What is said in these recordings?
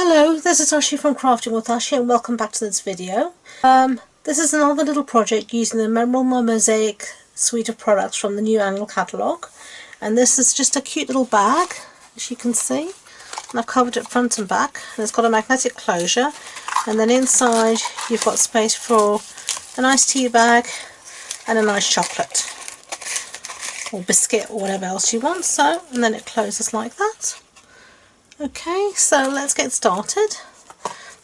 Hello, this is Ashi from Crafting with Ashi and welcome back to this video. This is another little project using the Memorable Mosaic suite of products from the new annual catalogue. And this is just a cute little bag, as you can see. And I've covered it front and back. And it's got a magnetic closure. And then inside you've got space for a nice tea bag and a nice chocolate. Or biscuit or whatever else you want. So, and then it closes like that. Okay, so let's get started.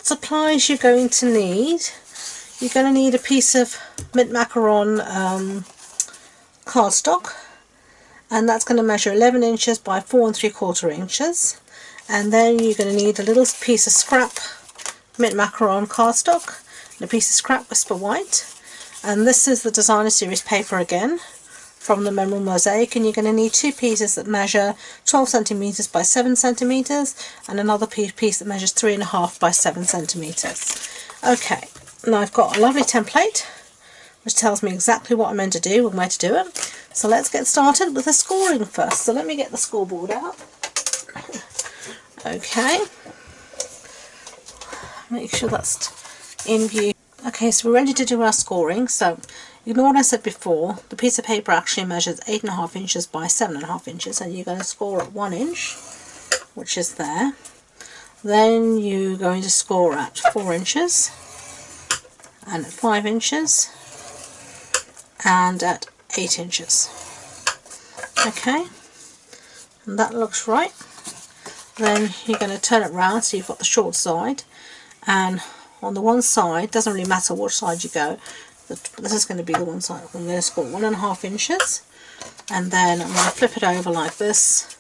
Supplies you're going to need. You're going to need a piece of mint macaron cardstock, and that's going to measure 11 inches by 4 3/4 inches. And then you're going to need a little piece of scrap mint macaron cardstock and a piece of scrap Whisper White. And this is the designer series paper again, from the Memorable Mosaic, and you're going to need two pieces that measure 12 centimeters by 7 centimeters and another piece that measures 3.5 by 7 centimeters. Okay, now I've got a lovely template which tells me exactly what I'm meant to do and where to do it. So let's get started with the scoring first. So let me get the scoreboard out. Okay, make sure that's in view. Okay, so we're ready to do our scoring. So ignore what I said before. The piece of paper actually measures 8.5 inches by 7.5 inches, and you're going to score at 1 inch, which is there. Then you're going to score at 4 inches, and at 5 inches, and at 8 inches. Okay, and that looks right. Then you're going to turn it round so you've got the short side, and on the one side, doesn't really matter which side you go, this is going to be the one side. I'm going to score 1.5 inches, and then I'm going to flip it over like this,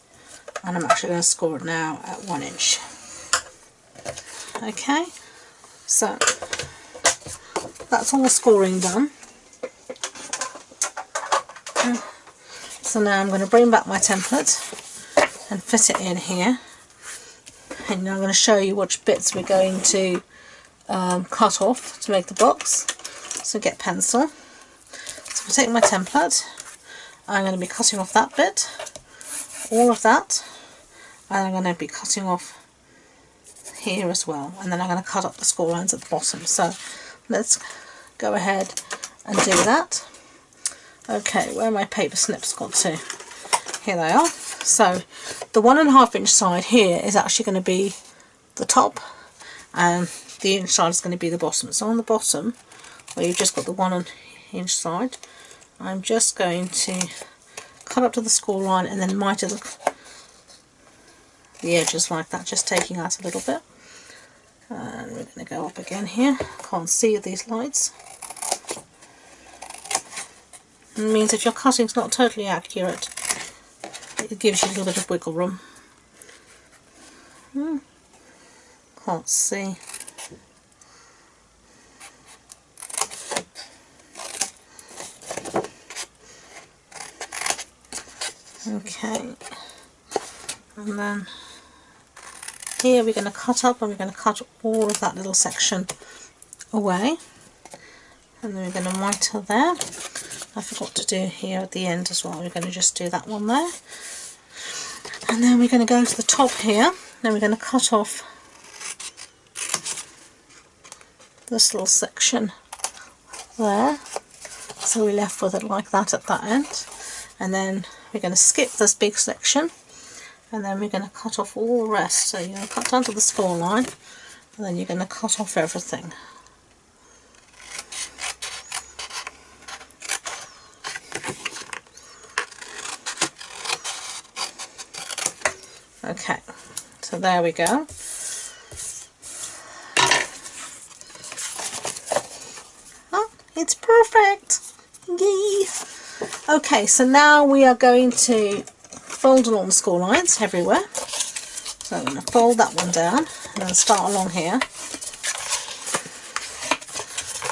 and I'm actually going to score it now at 1 inch. Okay, so that's all the scoring done. So now I'm going to bring back my template and fit it in here, and now I'm going to show you which bits we're going to cut off to make the box. So get pencil. So if I take my template, I'm going to be cutting off that bit, all of that, and I'm going to be cutting off here as well, and then I'm going to cut up the score lines at the bottom. So let's go ahead and do that. Okay, where my paper snips got to? Here they are. So the 1.5 inch side here is actually going to be the top, and the inch side is going to be the bottom. So on the bottom, where you've just got the 1 inch side, I'm just going to cut up to the score line and then miter the edges like that, just taking out a little bit. And we're going to go up again here. Can't see these lights. It means if your cutting's not totally accurate, it gives you a little bit of wiggle room. Can't see. Okay, and then here we're going to cut up, and we're going to cut all of that little section away, and then we're going to miter there. I forgot to do here at the end as well. We're going to just do that one there, and then we're going to go to the top here, and we're going to cut off this little section there, so we're left with it like that at that end. And then we're going to skip this big section, and then we're going to cut off all the rest. So you're going to cut down to the score line, and then you're going to cut off everything. Okay, so there we go. Oh, it's perfect! Yay! Okay, so now we are going to fold along the score lines everywhere. So I'm going to fold that one down and then start along here.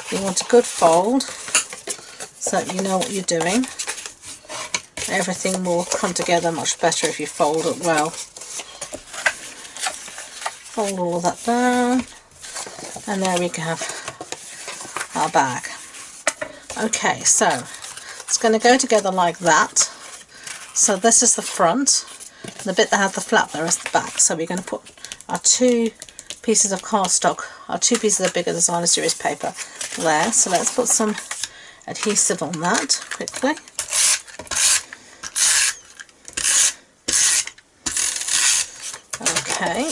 You want a good fold so that you know what you're doing. Everything will come together much better if you fold it well. Fold all of that down, and there we have our bag. Okay, so it's going to go together like that. So this is the front, and the bit that has the flap there is the back. So we're going to put our two pieces of cardstock, or 2 pieces of bigger designer series paper there. So let's put some adhesive on that quickly. Okay.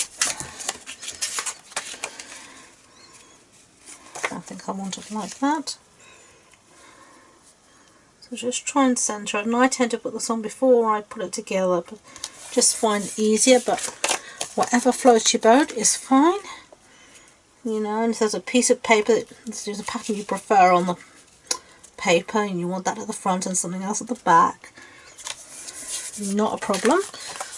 I think I want it like that. So just try and centre it. And I tend to put this on before I put it together, but just find it easier. But whatever floats your boat is fine. You know, and if there's a piece of paper, there's a pattern you prefer on the paper and you want that at the front and something else at the back, not a problem.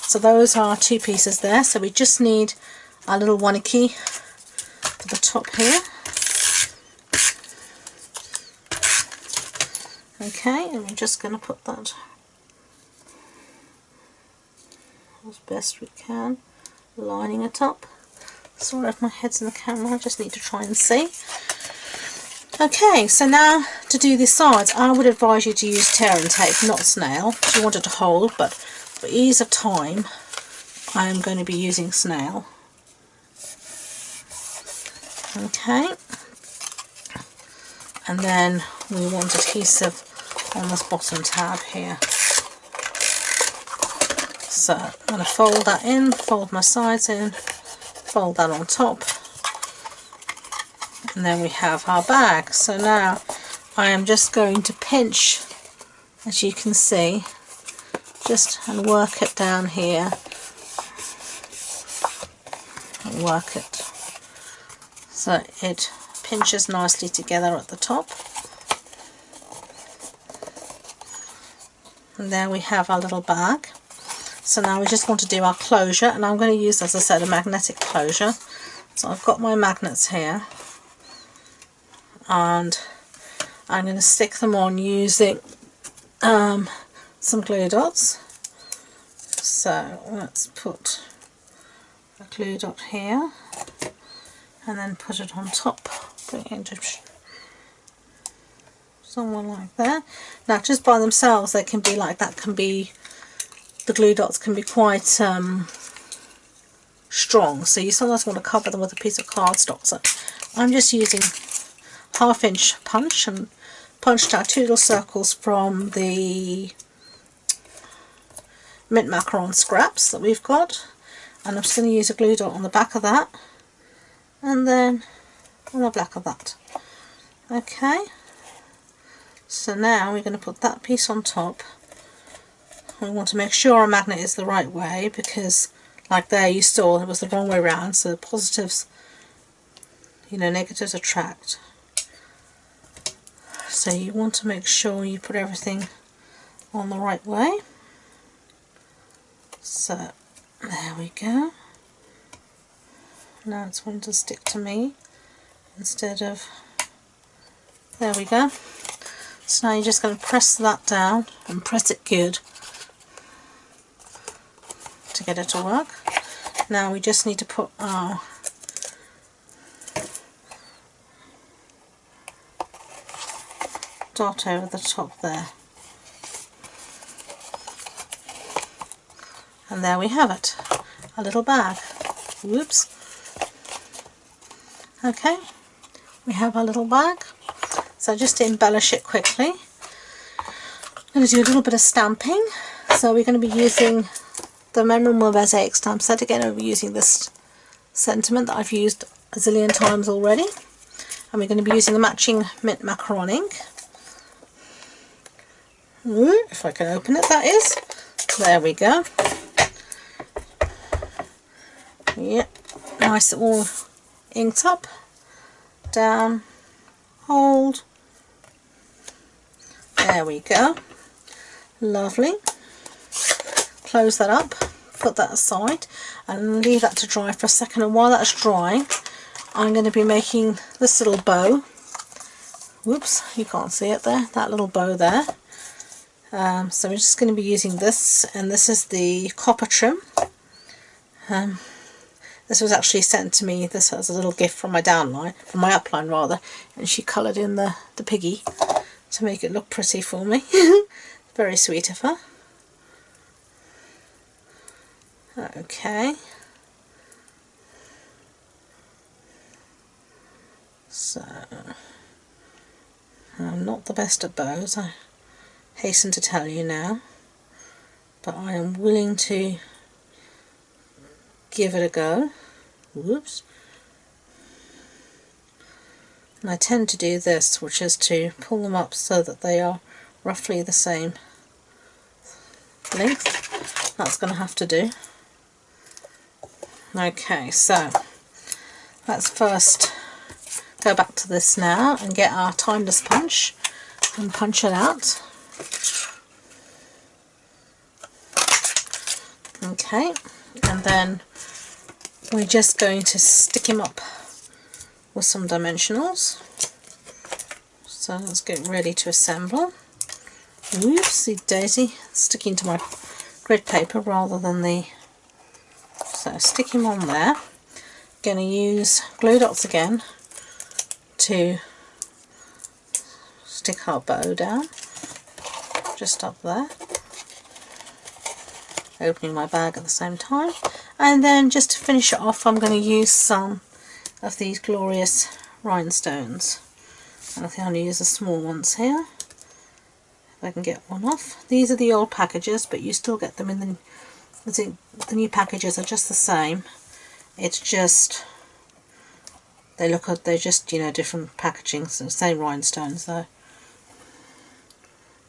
So those are 2 pieces there. So we just need our little waniki for the top here. Okay, and we're just going to put that as best we can, lining it up. Sorry if my head's in the camera, I just need to try and see. Okay, so now to do the sides, I would advise you to use tear and tape, not snail, if you want it to hold, but for ease of time I am going to be using snail. Okay, and then we want adhesive on this bottom tab here. So I'm going to fold that in, fold my sides in, fold that on top, and then we have our bag. So now I am just going to pinch, as you can see, and work it down here and work it so it pinches nicely together at the top. And there we have our little bag. So now we just want to do our closure, and I'm going to use, as I said, a magnetic closure. So I've got my magnets here, and I'm going to stick them on using some glue dots. So let's put a glue dot here and then put it on top, bring it into somewhere like that. Now just by themselves they can be like that, the glue dots can be quite strong, so you sometimes want to cover them with a piece of cardstock. So I'm just using 1/2 inch punch and punched out 2 little circles from the mint macaron scraps that we've got, and I'm just going to use a glue dot on the back of that and then on the back of that. Okay, so now we're going to put that piece on top. We want to make sure our magnet is the right way, because like there you saw it was the wrong way around, so the positives, you know, negatives attract. So you want to make sure you put everything on the right way. So there we go. Now it's wanting to stick to me instead of, there we go. So now you're just going to press that down and press it good to get it to work. Now we just need to put our dot over the top there. And there we have it, a little bag. Whoops. Okay, we have our little bag. So just to embellish it quickly, I'm going to do a little bit of stamping. So we're going to be using the memorable Mosaic stamp set. Again, I'll be using this sentiment that I've used a zillion times already. And we're going to be using the matching mint macaron ink. If I can open it, that is. There we go. Yep, nice all inked up. Down, hold. There we go. Lovely. Close that up, put that aside and leave that to dry for a second, and while that's drying I'm going to be making this little bow. Whoops, you can't see it there, that little bow there. So we're just going to be using this, and this is the copper trim. This was actually sent to me, this as a little gift from my downline, from my upline rather, and she coloured in the piggy to make it look pretty for me. Very sweet of her. Okay. So I'm not the best at bows, I hasten to tell you now, but I am willing to give it a go. Whoops. And I tend to do this, which is to pull them up so that they are roughly the same length. That's going to have to do. Okay, so let's first go back to this now and get our timeless punch and punch it out. Okay, and then we're just going to stick him up with some dimensionals. So let's get ready to assemble. Oopsie daisy, sticking to my grid paper rather than the... So stick him on there. Going to use glue dots again to stick our bow down, just up there. Opening my bag at the same time. And then just to finish it off, I'm going to use some of these glorious rhinestones. And I think I'm going to use the small ones here, if I can get one off. These are the old packages, but you still get them in the new packages are just the same. It's just they're just, you know, different packaging, so same rhinestones though.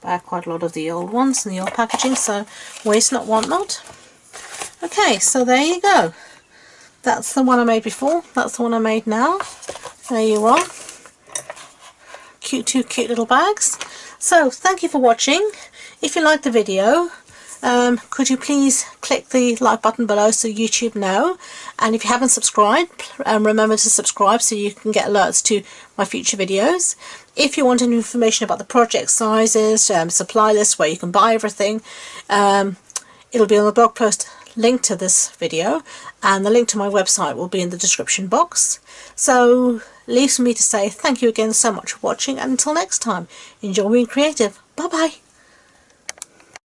But I have quite a lot of the old ones in the old packaging, so waste not, want not. Okay, so there you go. That's the one I made before, that's the one I made now. There you are. Two cute little bags. So thank you for watching. If you liked the video, could you please click the like button below so YouTube know, and if you haven't subscribed, remember to subscribe so you can get alerts to my future videos. If you want any information about the project sizes, supply list where you can buy everything, it'll be on the blog post link to this video, and the link to my website will be in the description box. So leaves for me to say thank you again so much for watching, and until next time, enjoy being creative. Bye bye.